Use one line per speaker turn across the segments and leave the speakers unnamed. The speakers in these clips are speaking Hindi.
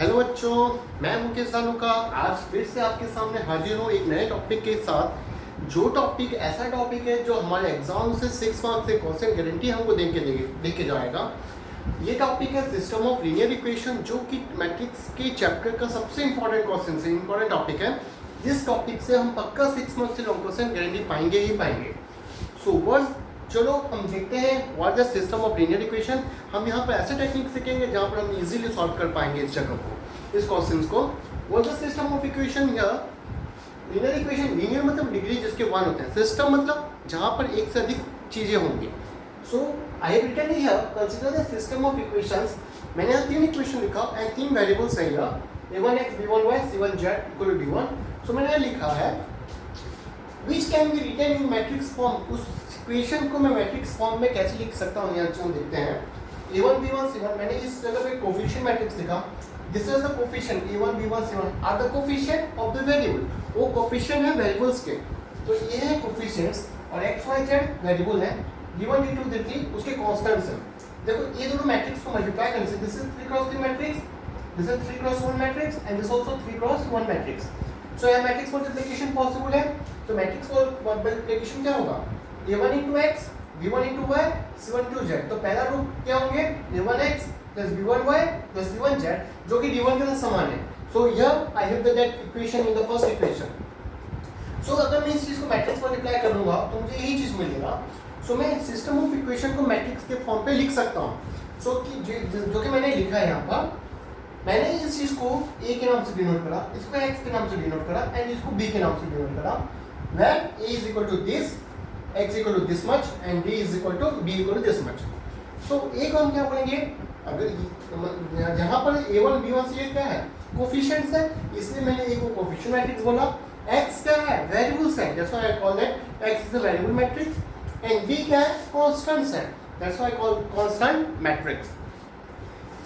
हेलो बच्चों, मैं मुकेश जालूका आज फिर से आपके सामने हाजिर हूँ एक नए टॉपिक के साथ। जो टॉपिक ऐसा टॉपिक है जो हमारे एग्जाम से 6 मार्क्स से क्वेश्चन गारंटी हमको देके जाएगा। ये टॉपिक है सिस्टम ऑफ लीनियर इक्वेशन, जो कि मैट्रिक्स के चैप्टर का सबसे इंपॉर्टेंट क्वेश्चन है, इंपॉर्टेंट टॉपिक है। जिस टॉपिक से हम पक्का 6 मार्क्स से लॉन्ग क्वेश्चन गारंटी पाएंगे ही पाएंगे। सो बस चलो हम देखते हैं what the system of linear equation. हम यहाँ पर ऐसे टेक्निक सीखेंगे जहाँ पर हम इजीली सॉल्व कर पाएंगे इस जगह को, इस क्वेश्चंस को। What the system of equation या लीनियर इक्वेशन। लीनियर मतलब डिग्री जिसके 1 होते हैं, सिस्टम मतलब जहाँ पर एक से अधिक चीज़ें होंगी। So I have written here consider the system of equations. मैंने यहाँ 3 इक्वेशन लिखा एंड 3 वेरिएबल्स हैं यहाँ, a1x b1y c1z equal to d1। सो मैंने लिखा है which can be written in matrix form. उस इक्वेशन को मैं मैट्रिक्स फॉर्म में कैसे लिख सकता हूँ, यहाँ जो देखते हैं a1 b1 c1। मैंने इस जगह पे कोफिशिएंट मैट्रिक्स लिखा। This is the coefficient a1 b1 c1 are the coefficient of the variable. वो कोफिशिएंट है वेरिएबल्स के, तो ये है कोफिशिएंट्स और x y z वेरिएबल है, d1 d2 d3 उसके कांस्टेंट्स हैं। देखो ये दोनों मैट्रिक्स को मल्टीप्लाई करने से this is 3 cross 3 matrix, this is 3 cross 1 matrix and this also 3 cross 1 matrix. So यह मैट्रिक्स मल्टीप्लिकेशन पॉसिबल है। तो मैट्रिक्स मल्टीप्लिकेशन क्या होगा, a1 into x b1 into y c1 into z। तो पहला रूप क्या होंगे a1x plus b1y plus c1z, जो कि d1 के साथ समान है। So here I have that equation in the first equation. So अगर मैं इस चीज को मैट्रिक्स मल्टीप्लाई करूंगा तो मुझे यही चीज मिलेगा। सो मैं सिस्टम ऑफ इक्वेशन को मैट्रिक्स के फॉर्म पे लिख सकता हूं। सो कि जो कि मैंने लिखा है यहाँ पर, मैंने इस चीज को a के नाम से डिनोट करा, इसको x के नाम से डिनोट करा एंड इसको b के नाम से डिनोट करा। Where a is equal to this, x equal to this much and b is equal to b equal to this much। so a को हम क्या बोलेंगे, अगर जहाँ पर a1 b1 c क्या है, कोफिशिएंट्स है, इसलिए मैंने a को कोफिशिएंट मैट्रिक्स बोला। x क्या है, वेरिएबल्स है, that's why I call that x is a variable matrix and b क्या है, कांस्टेंट्स है, that's why I call constant matrix.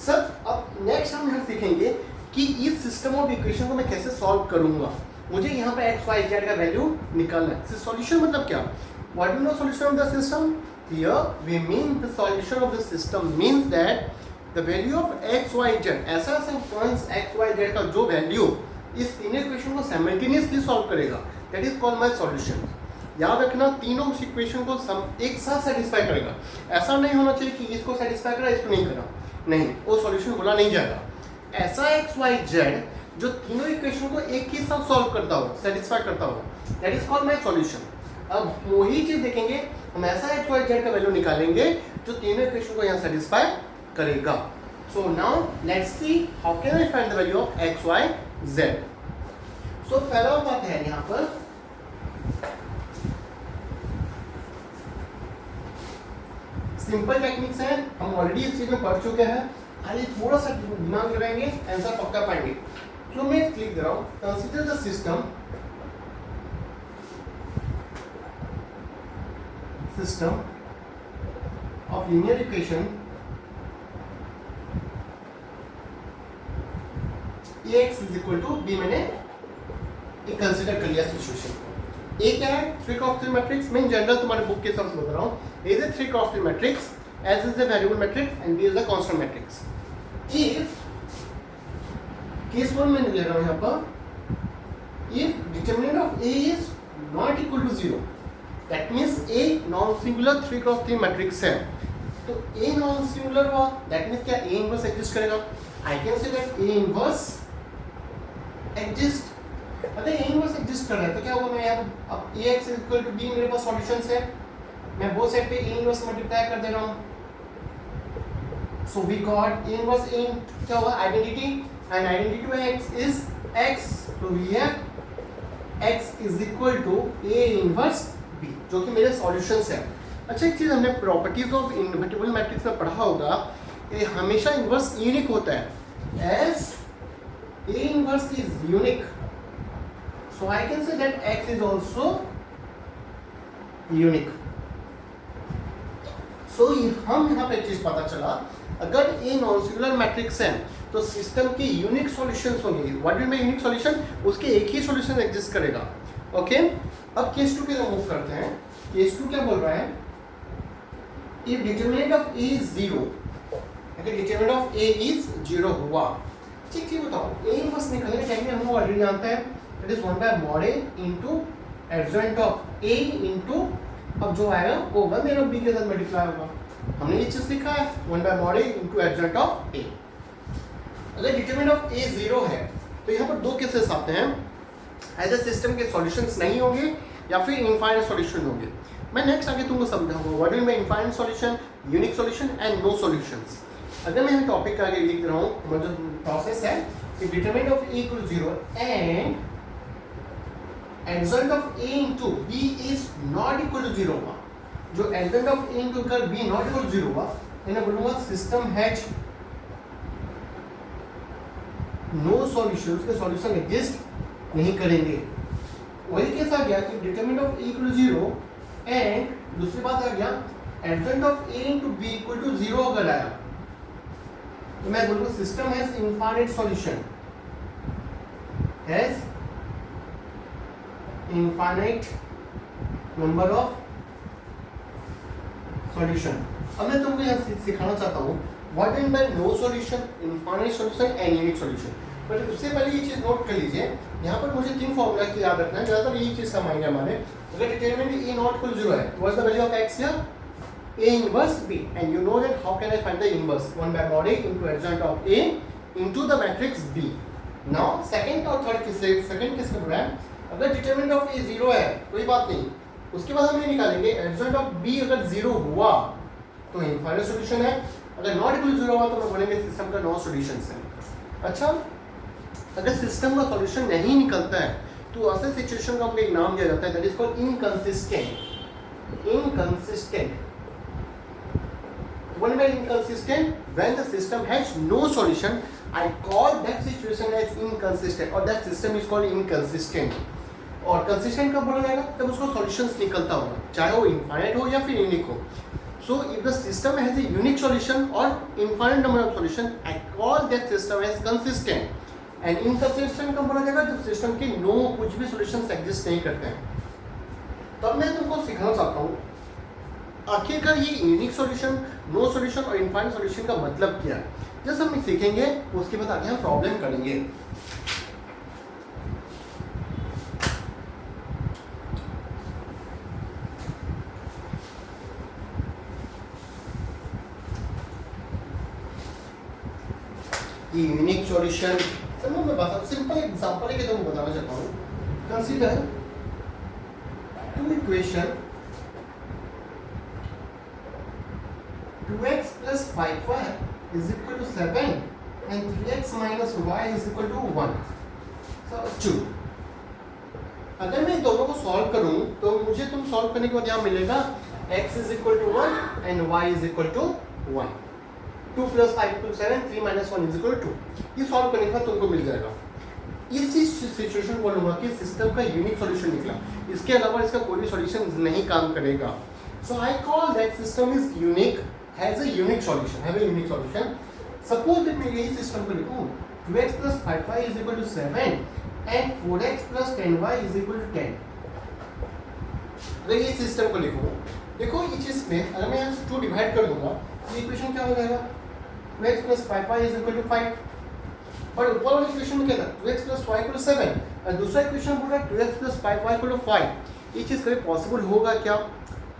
Sir अब नेक्स्ट हम यहाँ सीखेंगे कि इस सिस्टम ऑफ इक्वेशन को मैं कैसे सॉल्व करूंगा। मुझे यहाँ पे x y z का वैल्यू निकालना है। सॉल्यूशन मतलब क्या, what do you know solution of the system? Here we mean the solution of the system means that the value of x y z, ऐसा पॉइंट्स x y z का जो वैल्यू इस तीनों इक्वेशन को साइमल्टेनियसली सॉल्व करेगा, that is called my solution. याद रखना तीनों इक्वेशन को एक साथ सेटिस्फाई करेगा। ऐसा नहीं होना चाहिए कि इसको सेटिस्फाई करा इसको नहीं करा, नहीं, वो सॉल्यूशन बोला नहीं जाएगा। ऐसा एक्स वाई जेड जो तीनों इक्वेशन को एक ही साथ सॉल्व करता हो, सेटिस्फाई करता हो, that is called my solution. अब वही चीज देखेंगे, हम ऐसा एक्स वाई जेड का वैल्यू निकालेंगे जो तीनों इक्वेशन को यहाँ सेटिस्फाई करेगा। So now let's see how can I find the value of X Y Z. So पहला बात है यहाँ पर सिंपल टेक्निक्स हैं, हम ऑलरेडी इस चीज में पढ़ चुके हैं, खाली थोड़ा सा दिमाग लगाएंगे आंसर पक्का पाएंगे। तो मैं क्लिक दे रहा हूं, consider the system of linear equation ax is equal to b। मैंने एक कंसीडर कर लिया सिचुएशन को। A क्या है, 3 क्रॉस 3 मैट्रिक्स। मैं इन जनरल तुम्हारे बुक के हिसाब से बता रहा हूँ। A is a 3 cross 3 matrix, S is a variable matrix and B is a constant matrix। If case 1 में ले रहा हूँ यहाँ पर, if determinant of A is not equal to 0, that means A non singular 3 cross 3 matrix है। तो A नॉन सिंगुलर हुआ, that means क्या A इनवर्स एग्जिस्ट करेगा। I can say that A inverse exist. अगर A इनवर्स एग्जिस्ट कर रहा है तो क्या होगा, मैं यहाँ अब Ax इक्वल टू B मेरे पास सॉल्यूशंस है, मैं बोथ साइड पे A इनवर्स मल्टीप्लाई कर दे रहा हूँ। So we got A inverse A क्या होगा, identity, and identity of X is X, तो we have X is equal to A inverse B, जो कि मेरे सॉल्यूशंस है। अच्छा एक चीज हमने प्रॉपर्टीज ऑफ इनवर्टिबल मैट्रिक्स में पढ़ा होगा, ये हमेशा इनवर्स यूनिक होता है। As A inverse is unique, so I can say that X is also unique। so हम यहाँ पे एक चीज पता चला, अगर A नॉन सिंगुलर मैट्रिक्स है तो सिस्टम के यूनिक सॉल्यूशंस होंगे। What do mean unique solution, उसके एक ही सॉल्यूशन एग्जिस्ट करेगा। ओके अब केस 2 के लिए मूव करते हैं। केस 2 क्या बोल रहा है, if determinant of A is 0, अगर डिटरमिनेंट ऑफ A is 0 हुआ, ठीक बताओ, ए इनवर्स निकालने का टेक्निक हम ऑलरेडी जानते हैं, that is 1 by mod A into adjoint of A into, अब जो आएगा वो 1 मेरा बी के साथ मल्टीप्लाई होगा। हमने ये चीज सीखा है 1 by mod A into adjoint of A. अगर डिटरमिनेंट ऑफ ए 0 है तो यहाँ पर दो केसेस आते हैं, ऐसे सिस्टम के सॉल्यूशंस नहीं होंगे या फिर इनफाइनाइट सॉल्यूशन होंगे। मैं नेक्स्ट आगे तुमको समझाऊंगा what mean by infinite solution, unique solution and no solutions. अगर मैं यहाँ टॉपिक आगे लिख रहा हूँ, हमारा जो प्रोसेस है कि determinant of A equal 0 and adjoint of A into B is not equal to 0 हुआ, जो एडजॉइंट ऑफ ए इनटू कर बी नॉट इक्वल टू 0 हुआ, मैंने बोलूंगा सिस्टम हैज नो सॉल्यूशन, उसके सॉल्यूशन एग्जिस्ट नहीं करेंगे। वही केस आ गया कि determinant of A equal to 0 and दूसरी बात आ गया adjoint of A into B equal to 0 अगर आया तो मैं बोलूंगा system has infinite solution, has infinite number of solution. अब मैं तुमको यहाँ सिखाना चाहता हूँ what mean by no solution, infinite solution and unique solution. But उससे पहले ये चीज नोट कर लीजिए, यहाँ पर मुझे 3 फॉर्मूला की याद रखना है, ज़्यादातर यही चीज काम आएंगे हमारे। अगर डिटरमिनेंट ए नॉट इक्वल 0 है, what is the value of x here? A inverse B, and you know that how can I find the inverse? 1 by mod A into adjoint of A into the matrix B. Now second और third किससे, second किसका पूरा है? अगर डिटरमिनेंट ऑफ A 0 है कोई बात नहीं, उसके बाद हम ये निकालेंगे adjoint of B अगर 0 हुआ तो इनफाइनाइट सॉल्यूशन है, अगर नॉट इक्वल 0 हुआ तो हम बोलेंगे सिस्टम का नो सॉल्यूशन है। अच्छा, अगर सिस्टम का सॉल्यूशन नहीं निकलता है तो ऐसे सिचुएशन का हमको एक नाम दिया जाता है, that is called inconsistent. Inconsistent when we are inconsistent, when the system has no solution, I call that situation as inconsistent or that system is called inconsistent। और consistent कब बोला जाएगा? जब उसको solutions निकलता होगा, चाहे वो infinite हो या फिर unique हो। So if the system has a unique solution or infinite number of solution, I call that system as consistent। and inconsistent कब बोला जाएगा? जब system के no कुछ भी solutions exist नहीं करते हैं। तब मैं तुमको सिखाना चाहता हूँ आखिरकार ये यूनिक सॉल्यूशन, नो सॉल्यूशन और इनफाइनाइट सॉल्यूशन का मतलब क्या है। जैसे हम सीखेंगे उसके बाद आगे हम प्रॉब्लम करेंगे। ये यूनिक सॉल्यूशन समझो, मैं बता सिंपल एग्जांपल है कि तुमको बताना चाहता हूँ। Consider two equation 2x plus 5y is equal to 7 and 3x minus y is equal to 1। So 2। अगर मैं दोनों को सॉल्व करूं तो मुझे तुम सॉल्व करने के बाद यहाँ मिलेगा x is equal to 1 and y is equal to 1। 2 plus 5 to 7, 3 minus 1 is equal to 2। ये सॉल्व करने के बाद तुमको मिल जाएगा। इसी सिचुएशन को बोलूँगा कि सिस्टम का यूनिक सॉल्यूशन निकला, इसके अलावा इसका कोई भी सॉल्यूशन नहीं काम करेगा। So I call that system is unique, has a unique solution, have a unique solution। Suppose that मैं यही सिस्टम को लिखूँ 2x plus 5y is equal to 7 and 4x plus 10y is equal to 10। अगर ये सिस्टम को लिखूँ, देखो ये चीज़ में अगर मैं यहाँ से 2 डिवाइड कर दूंगा तो इक्वेशन क्या हो जाएगा? 2x plus 5y is equal to 5। But ऊपर वाले इक्वेशन में क्या था? 2x plus y equal to 7 और दूसरा इक्वेशन बोल रहा है 2x plus 5y equal to 5। ये चीज़ कभी पॉसिबल होगा क्या?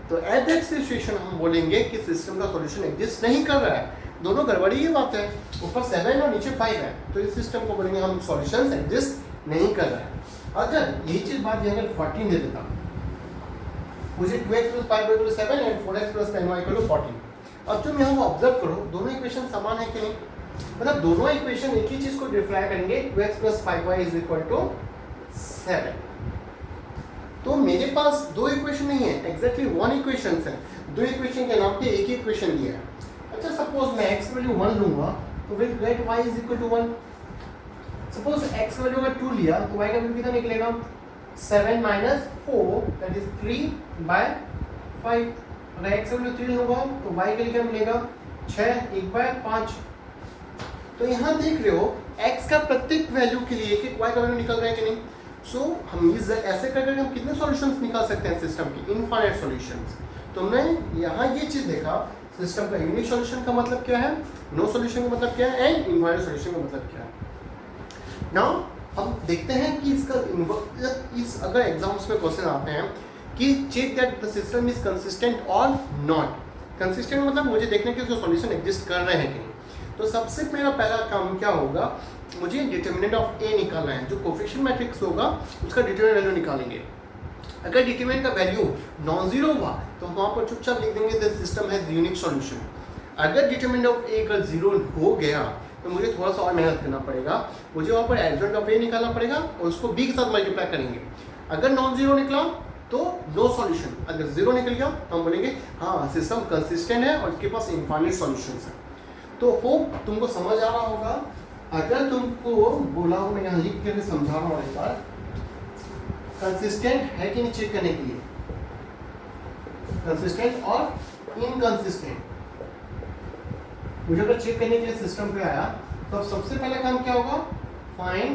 तो एट दैट सिचुएशन हम बोलेंगे कि सिस्टम का सॉल्यूशन एग्जिस्ट नहीं कर रहा है, दोनों गड़बड़ी ये बात है, ऊपर 7 और नीचे 5 है, तो इस सिस्टम को बोलेंगे हम सॉल्यूशन एग्जिस्ट नहीं कर रहा है। अगर यही चीज़ बात यहाँ अगर 14 दे देता मुझे 2x plus 5y equal to 7 and 4x plus 10y equal to 14। अब तुम यहाँ को ऑब्जर्व करो दोनों इक्वेशन समान है कि नहीं, मतलब दोनों इक्वेशन एक ही चीज़ को रिफ्लेक्ट करेंगे 2x plus 5y is equal to 7। तो मेरे पास दो इक्वेशन नहीं है, एग्जैक्टली वन इक्वेशन है, दो इक्वेशन के नाम पे एक ही इक्वेशन दिया है। अच्छा सपोज मैं x वैल्यू 1 लूंगा तो will get y is equal to 1। Suppose x value अगर 2 लिया तो y का वैल्यू कितना निकलेगा? 7 माइनस 4 दैट इज 3 बाय 5। अगर x वैल्यू 3 लूंगा तो y के लिए क्या मिलेगा? 6 1 बाय 5। तो यहाँ देख रहे हो x का प्रत्येक वैल्यू के लिए एक y का वैल्यू निकल रहा है कि नहीं। सो हम इस ऐसे करके हम कितने सॉल्यूशंस निकाल सकते हैं सिस्टम की? Infinite solutions. तुमने यहाँ ये चीज़ देखा सिस्टम का यूनिक सॉल्यूशन का मतलब क्या है, नो सॉल्यूशन का मतलब क्या है एंड इनफाइनाइट सॉल्यूशन का मतलब क्या है। नाउ हम देखते हैं कि इसका इस अगर एग्जाम्स में क्वेश्चन आते हैं कि check that the system is consistent और नॉट। कंसिस्टेंट मतलब मुझे देखने के उसके सॉल्यूशन एग्जिस्ट कर रहे हैं कि नहीं। तो सबसे मेरा पहला काम क्या होगा, मुझे डिटर्मिनेंट ऑफ ए निकालना है। जो कोफिशिएंट मैट्रिक्स होगा उसका डिटर्मिनेंट वैल्यू निकालेंगे। अगर डिटर्मिनेंट का वैल्यू नॉन जीरो हुआ तो वहाँ पर चुपचाप लिख देंगे the system has unique solution. अगर डिटर्मिनेंट ऑफ ए का जीरो हो गया तो मुझे थोड़ा सा और मेहनत करना पड़ेगा, मुझे वहाँ पर एडजॉइंट ऑफ ए निकालना पड़ेगा और उसको बी के साथ मल्टीप्लाई करेंगे। अगर नॉन जीरो निकला तो नो सॉल्यूशन, अगर जीरो निकल गया तो हम बोलेंगे हाँ सिस्टम कंसिस्टेंट है और इसके पास इनफाइनाइट सॉल्यूशंस है। तो होप तुमको समझ आ रहा होगा। अगर तुमको बोला हो, मैं यहाँ लिख के समझा रहा हूँ एक बार, कंसिस्टेंट है कि नहीं चेक करने के लिए, कंसिस्टेंट और इनकंसिस्टेंट मुझे अगर चेक करने के लिए सिस्टम पे आया तो अब सबसे पहला काम क्या होगा, find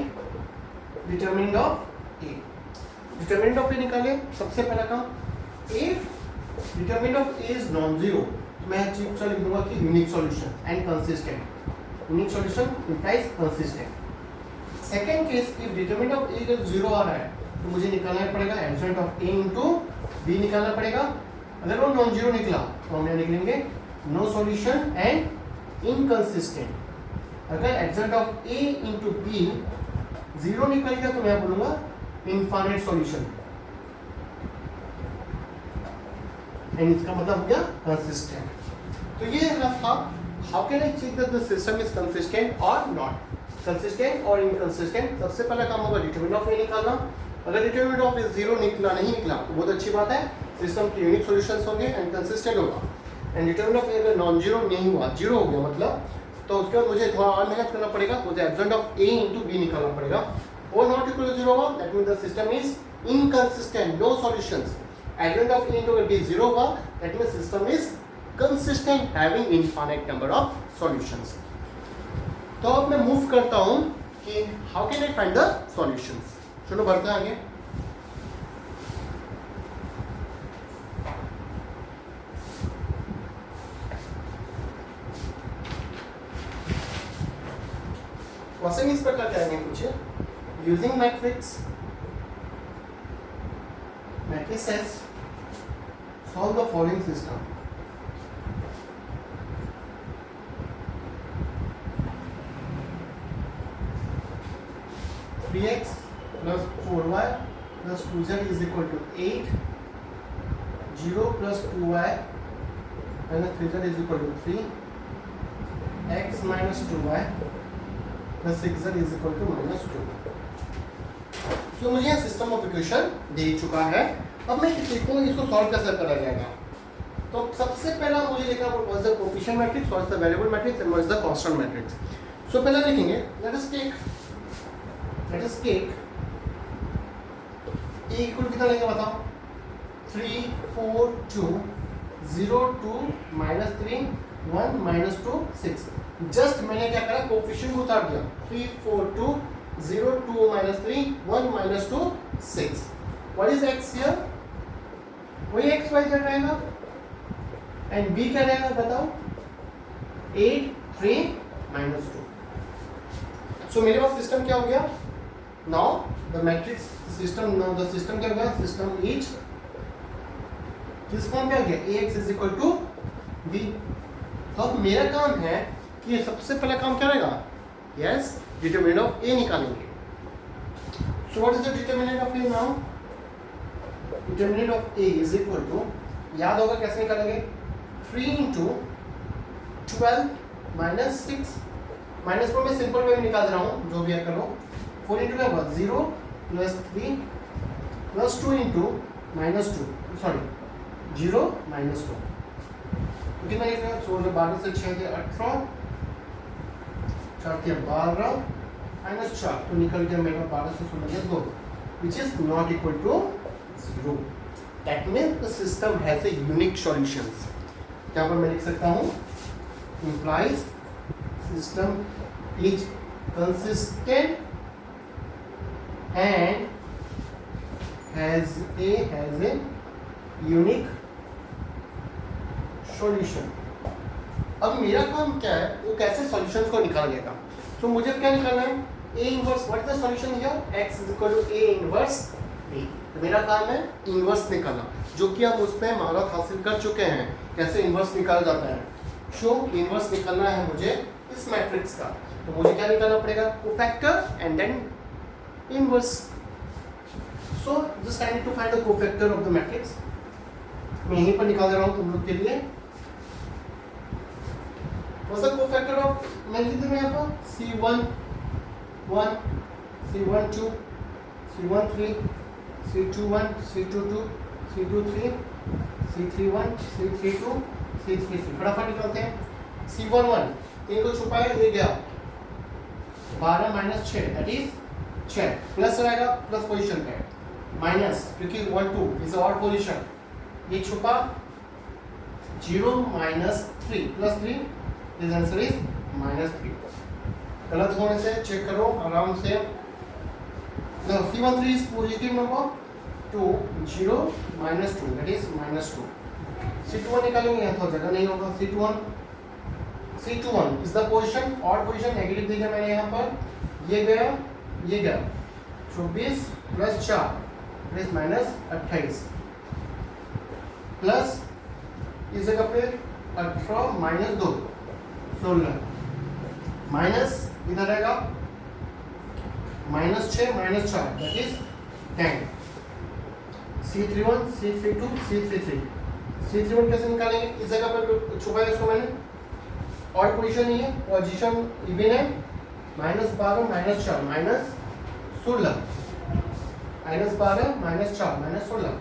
determinant of A. Determinant of A निकाले सबसे पहला काम। If determinant of A is non zero मैं चीज लिख दूंगा कि unique solution and consistent. Unique solution implies consistent. Second case if determinant of A अगर जीरो आ रहा है तो मुझे निकालना पड़ेगा adjoint of A into B निकालना पड़ेगा। अगर वो नॉन जीरो निकला तो हम निकलेंगे नो सॉल्यूशन एंड इनकंसिस्टेंट। अगर adjoint of A into B zero निकल गया तो मैं बोलूंगा इनफाइनाइट सॉल्यूशन एंड इसका मतलब हो गया कंसिस्टेंट। तो ये था how can I check that the system is consistent और नॉट। कंसिस्टेंट और इनकंसिस्टेंट सबसे पहला काम होगा डिटरमिनेंट ऑफ ए निकालना। अगर डिटरमिनेंट ऑफ ए जीरो निकला नहीं निकला तो बहुत अच्छी बात है, सिस्टम के यूनिक सॉल्यूशंस होंगे एंड कंसिस्टेंट होगा। एंड डिटरमिनेंट ऑफ ए अगर नॉन जीरो नहीं हुआ, जीरो हो गया मतलब, तो उसके बाद मुझे थोड़ा और मेहनत करना पड़ेगा, मुझे adjoint of A into B निकालना पड़ेगा। और नॉट इक्वल टू जीरो हुआ that means the system is inconsistent, no solutions. Adjoint of A into B zero हुआ that means system is consistent having infinite number of solutions. तो अब मैं मूव करता हूं कि how can I find the solutions. चलो बढ़ते हैं आगे। क्वेश्चन इस प्रकार क्या है, पूछे using matrices solve the following system. Three x plus 4y plus 2z is equal to 8, 0 plus 2y minus 3z is equal to 3, x minus 2y plus 6z is equal to minus 2। तो मुझे यह सिस्टम ऑफ इक्वेशन दे चुका है। अब मैं देखूंगा इसको सॉल्व कैसे करा जाएगा। तो सबसे पहला मुझे देखना what was the coefficient matrix, what is the variable matrix and what is the constant matrix. So पहले लिखेंगे let us take A equal कितना लेंगे बताओ, 3 4 2 0 2 माइनस 3 1 माइनस 2 6। जस्ट मैंने क्या करा, कोएफिशिएंट को उतार दिया, 3 4 2 0 2 minus 3 1 minus 2 6। What is x here, वही x y z रहेगा एंड b क्या रहेगा बताओ, 8 3 माइनस 2। सो मेरे पास सिस्टम क्या हो गया, now the matrix system, now the system क्या हो गया, सिस्टम इज किस फॉर्म में आ गया, ax is equal to b। तो अब मेरा काम है कि सबसे पहला काम क्या रहेगा, यस डिटरमिनेंट ऑफ a निकालेंगे। So what is the determinant of a now, determinant of a is equal to, याद होगा कैसे निकालेंगे, 3 इंटू 12 माइनस 6 माइनस को मैं सिंपल वे में निकाल रहा हूँ, जो भी है करो, 4 इंटू क्या होगा 0 plus 3 plus 2 into minus 2 sorry 0 minus 2 कितना लिख रहे हैं, 16 12 से 6 थे 18 4 थे 12 माइनस 4 तो निकल गया मेरा 12 से 16 के 2 which is not equal to 0। That means the system has a unique solutions। क्या पर मैं लिख सकता हूँ, implies system is consistent and has a unique solution। अब मेरा काम क्या है, वो कैसे सॉल्यूशंस को निकालेगा। तो मुझे क्या निकालना है, A inverse, what is the solution here? x is equal to A inverse B। तो मेरा काम है इनवर्स निकालना, जो कि हम उसमें महारत हासिल कर चुके हैं, कैसे इनवर्स निकाला जाता है। सो इनवर्स निकालना है मुझे इस मैट्रिक्स का, तो मुझे क्या निकालना पड़ेगा? Cofactor and then inverse. So just I need to find the cofactor of the matrix. मैं यहीं पर निकाल दे रहा हूँ तुम लोग के लिए। What's the cofactor of, मैं लिख दूँ यहाँ पर C11, C12, C13, C21, C22, C23, C31, C32, C33। फटाफट निकालते हैं। C11 3 को छुपाया, ये गया 12 माइनस 6 दैट इज 6, प्लस रहेगा प्लस पोजीशन पे, माइनस क्योंकि 1 2 इज ऑड पोजीशन, ये छुपा 0 minus 3 plus 3, this answer is -3। गलत होने से चेक करो आराम से। No C13 is positive number, तो 0 माइनस 2 दैट इज -2। C21 निकालेंगे, यहाँ तो जगह नहीं होगा। C21 is the position, odd position, negative दिया मैंने यहाँ पर, ये गया 24 प्लस 4 दैट इज -28, प्लस इस जगह पे 18 माइनस 2 16, माइनस इधर रहेगा -6 minus 4 that is 10। C31, C32, C33, C31 कैसे निकालेंगे? इस जगह पर छुपाया इसको मैंने, और पोजीशन नहीं है, पोजीशन इवन है, -12 माइनस 4 -16, -12 माइनस 4 -16।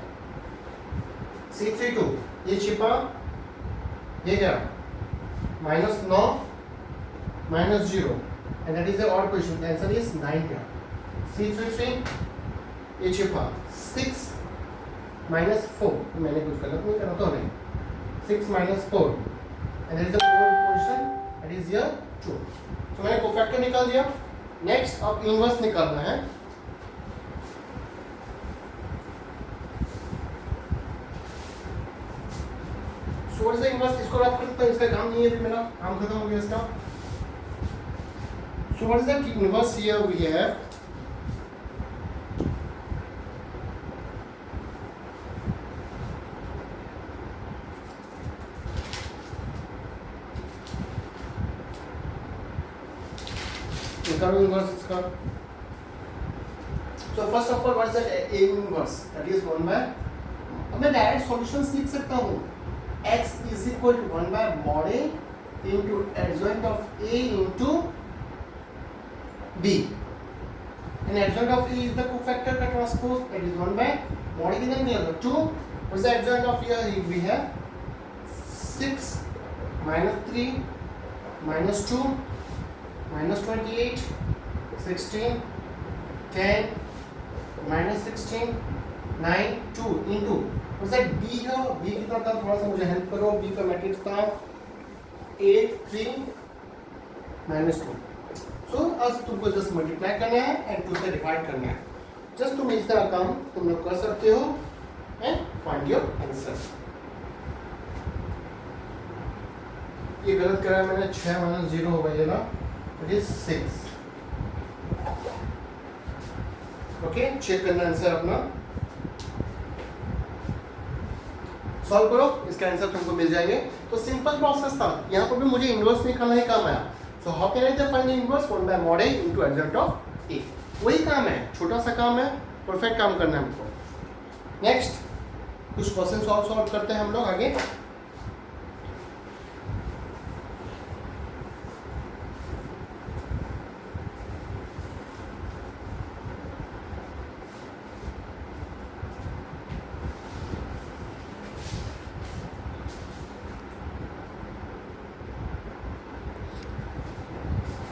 C32 ये छिपा, ये क्या -9 -0 and that is the odd position, the answer is 9 here। C33 ये छिपा 6 -4, मैंने कुछ गलत नहीं करा तो नहीं, 6 -4 and that is the odd position, that is here 2। तो मैंने कोफैक्टर निकाल दिया। नेक्स्ट अब इनवर्स निकालना है। सोर्स से इनवर्स इसको रख करता हूं, इसका काम नहीं है, अभी मेरा काम खत्म हो गया इसका। Source that inverse here we have निकालो इनवर्स इसका। So first of all what is that A inverse, that is 1 by, अब मैं डायरेक्ट सॉल्यूशंस लिख सकता हूं, x is equal to 1 by mod A into adjoint of A into B, and adjoint of A is the cofactor का transpose, that is 1 by mod A कितना निकलेगा 2। what is the adjoint of here? We have 6 -3 -2 -28 16 10 -16 9 2 into B है, B कितना था, थोड़ा सा मुझे हेल्प करो। B का मैट्रिक्स था 8 3 -2। सो अब तुमको जस्ट मल्टीप्लाई करना है एंड 2 से डिवाइड करना है। जस्ट तुम इस तरह काम तुम लोग कर सकते हो एंड फाइंड योर आंसर। ये गलत करा मैंने, 6 -0 हो गया ना, इट इज 6। ओके, चेक करना आंसर अपना, सॉल्व करो, इसका आंसर तुमको मिल जाएंगे। तो सिंपल प्रोसेस था, यहाँ पर भी मुझे इनवर्स निकालना ही काम आया। So how can I find the inverse? 1 by mod A into adjoint of A। वही काम है, छोटा सा काम है, परफेक्ट काम करना है हमको। नेक्स्ट कुछ क्वेश्चन सॉल्व करते हैं हम लोग आगे।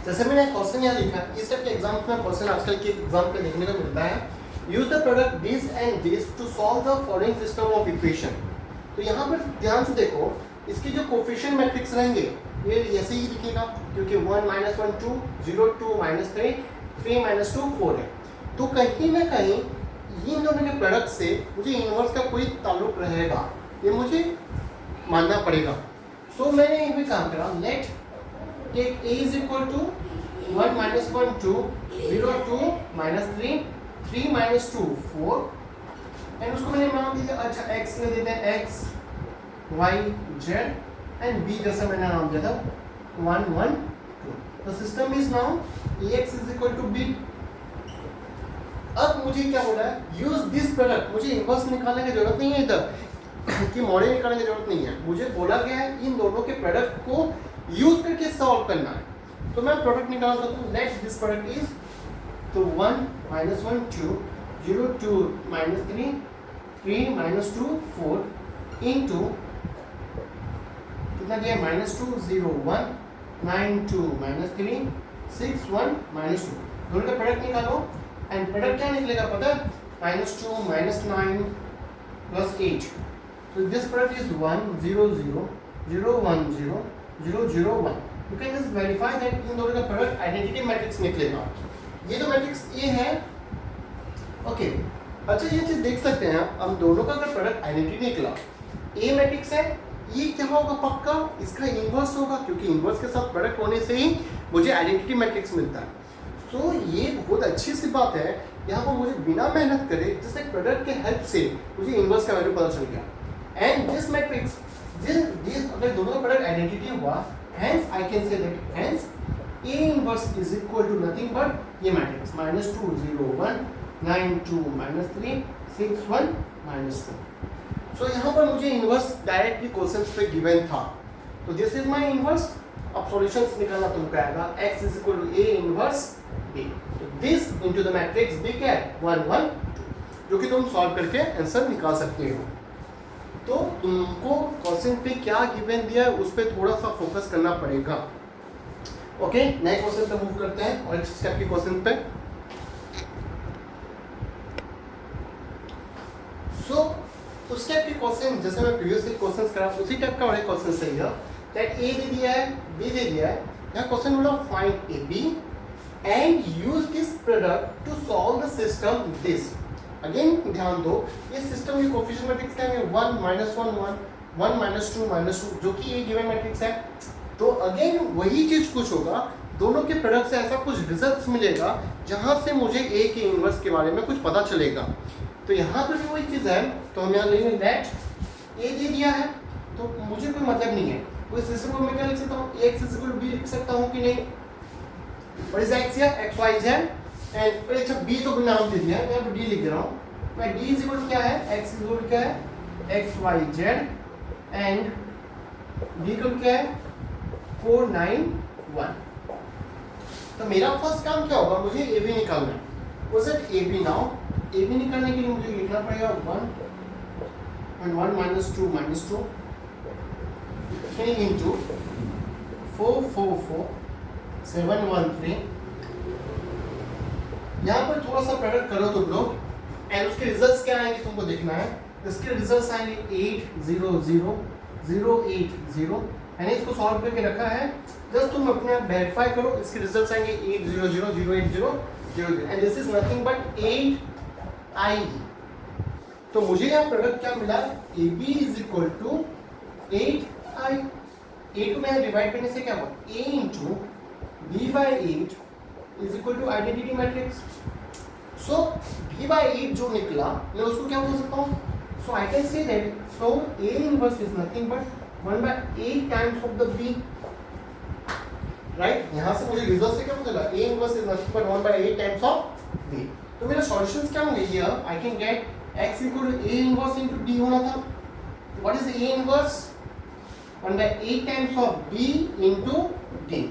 जैसे मैंने क्वेश्चन यहाँ लिखा, इस टाइप के एग्जाम्स में क्वेश्चन आजकल के एग्जाम पे देखने को मिलता है। Use the product this and this to solve the following system of equation. तो यहाँ पर ध्यान से देखो, इसके जो कोफिशिएंट मैट्रिक्स रहेंगे ये ऐसे ही दिखेगा, क्योंकि 1 -1 2 0 2 -3 3 -2 4 है। तो कहीं ना कहीं इन दोनों के प्रोडक्ट से मुझे इनवर्स का कोई ताल्लुक रहेगा, ये मुझे मानना पड़ेगा। सो मैंने ये भी काम करा, let take A is equal to 1 minus 1 2, 0 2 minus 3, 3 minus 2 4, and उसको मैंने नाम दिया, अच्छा x में देते हैं x y z and b जैसा मैंने नाम दिया था 1 1 2. The system is now ax is equal to b. अब मुझे क्या बोला है, यूज दिस प्रोडक्ट. मुझे इनवर्स निकालने की जरूरत नहीं है इधर कि मॉडल निकालने की जरूरत नहीं है. मुझे बोला गया है इन दोनों के प्रोडक्ट को यूज करके सॉल्व करना है. तो मैं प्रोडक्ट निकाल सकता हूँ. लेट्स दिस प्रोडक्ट इज, तो 1 minus 1 2, 0 2 minus 3, 3 minus 2 4 into कितना दिया, minus 2 0 1 9 2 minus 3 6 1 minus 2. दोनों का प्रोडक्ट निकालो एंड प्रोडक्ट क्या निकलेगा पता है, -2 -9 plus 8. So this product is 1 0 0 0 1 0 0 0 1. You can just verify that इन दोनों का प्रोडक्ट आइडेंटिटी मैट्रिक्स निकलेगा. ये तो मैट्रिक्स ए है. ओके अच्छा ये चीज देख सकते हैं हम दोनों का अगर प्रोडक्ट आइडेंटिटी निकला, ए मैट्रिक्स है, ये क्या होगा पक्का, इसका इन्वर्स होगा क्योंकि इन्वर्स के साथ प्रोडक्ट होने से ही मुझे आइडेंटिटी मैट्रिक्स मिलता है. तो ये बहुत अच्छी सी बात है. यहाँ पर मुझे बिना मेहनत करे जैसे प्रोडक्ट के हेल्प से मुझे इन्वर्स का वैल्यू पता चल गया. एंड दिस मैट्रिक्स दिस अगर दोनों का प्रोडक्ट आइडेंटिटी हुआ, hence I can say that hence A inverse is equal to nothing but ये मैट्रिक्स -2 0 1 9 2 -3 6 1 -2. सो यहाँ पर मुझे इनवर्स डायरेक्टली क्वेश्चंस पे गिवन था. तो दिस इज माय इनवर्स. अब सॉल्यूशंस निकालना तुमको आएगा. x is equal to A inverse B. तो this into the matrix B क्या है 1 1 2, जो कि तुम सॉल्व करके आंसर निकाल सकते हो. तो तुमको क्वेश्चन पे क्या गिवन दिया है उस पर थोड़ा सा फोकस करना पड़ेगा. ओके नए क्वेश्चन पे मूव करते हैं और इस स्टेप के क्वेश्चन पे. सो उस टाइप के क्वेश्चन जैसे मैं प्रीवियसली क्वेश्चंस करा उसी टाइप का और एक क्वेश्चन सही है. दैट ए दे दिया है, बी दे दिया है. यहाँ क्वेश्चन बोला find A B and use this product to solve the system this. Again ध्यान दो, ये सिस्टम ये कोएफिशिएंट मैट्रिक्स क्या है 1 -1 1 1 -2 -2 जो कि ये गिवन मैट्रिक्स है. तो अगेन वही चीज कुछ होगा, दोनों के प्रोडक्ट से ऐसा कुछ रिजल्ट्स मिलेगा जहां से मुझे ए के इनवर्स के बारे में कुछ पता चलेगा. तो यहाँ पर भी वही चीज़ है. तो हम यहाँ लेंगे लेट ए दे दिया है तो मुझे कोई मतलब नहीं है. कोई सिस्टम को मैं क्या लिख सकता हूँ, x is equal to B लिख सकता हूँ कि नहीं. What is x here, x Y z. And अच्छा बी तो नाम दे दिया है, मैं यहाँ पर डी लिख रहा हूँ. मैं डी इज इक्वल टू क्या है, एक्स इज इक्वल टू क्या है x Y z and D equal क्या है 4 9 1. तो मेरा फर्स्ट काम क्या होगा, मुझे ए बी निकालना है. Was it A B now? A B निकालने के लिए मुझे लिखना पड़ेगा 1 and 1 -2 -2 3 into 4 4 4 7 1 3. यहाँ पर थोड़ा सा प्रोडक्ट करो तुम लोग एंड उसके रिजल्ट्स क्या आएंगे तुमको देखना है. इसके रिजल्ट्स आएंगे 8 0 0 0 8 0. मैंने इसको सॉल्व करके रखा है, जस्ट तुम अपने आप वेरीफाई करो. इसके रिजल्ट्स आएंगे 8 0 0 0 8 0 0 0 and this is nothing but 8 I. तो मुझे यहाँ प्रोडक्ट क्या मिला, A B is equal to 8I. 8 को मैं डिवाइड करने से क्या हुआ, a into b by 8 is equal to identity matrix. So b by 8 जो निकला मैं उसको क्या बोल सकता हूँ, so I can say that so a inverse is nothing but 1 by 8 times of the b. Right, यहाँ से मुझे रिजल्ट से क्या पता चला, a inverse is nothing but 1 by 8 times of b. तो मेरा सॉल्यूशंस क्या होंगे, ये I can get x equal to a inverse into d होना था. What is a inverse 1 by 8 times of b into d.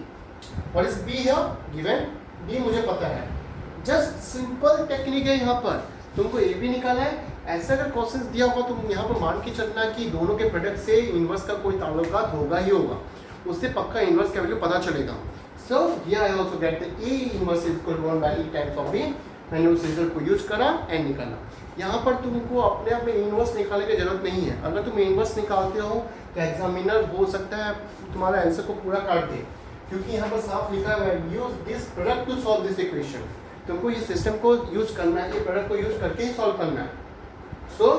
What is b here given, b मुझे पता है. जस्ट सिंपल टेक्निक है. यहाँ पर तुमको a b निकालना है. ऐसा अगर क्वेश्चन दिया होगा तो यहाँ पर मान के चलना कि दोनों के प्रोडक्ट से इनवर्स का कोई ताल्लुकात होगा ही होगा, उससे पक्का इनवर्स का वैल्यू पता चलेगा. So here I also get the a inverse is equal to 1 by 8 times of b. मैंने उस रिजल्ट को यूज करा एंड निकाला. यहाँ पर तुमको अपने आप में इनवर्स निकालने की जरूरत नहीं है. अगर तुम इनवर्स निकालते हो तो एग्जामिनर हो सकता है तुम्हारा आंसर को पूरा काट दे, क्योंकि यहाँ पर साफ लिखा हुआ है use this product to solve this equation. तुमको ये सिस्टम को यूज करना है, ये प्रोडक्ट को यूज करके ही सॉल्व करना है. So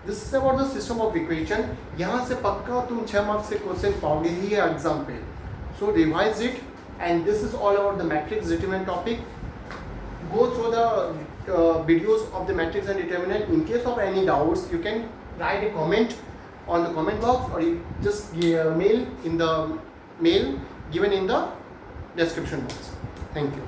this is about the system of equation. यहाँ से पक्का तुम 6 मार्क्स से क्वेश्चन पाओगे ही एग्जाम पे. So revise it and this is all about the matrix determinant topic. Go through the videos of the matrix and determinant. In case of any doubts, you can write a comment on the comment box, or you just mail in the mail given in the description box. Thank you.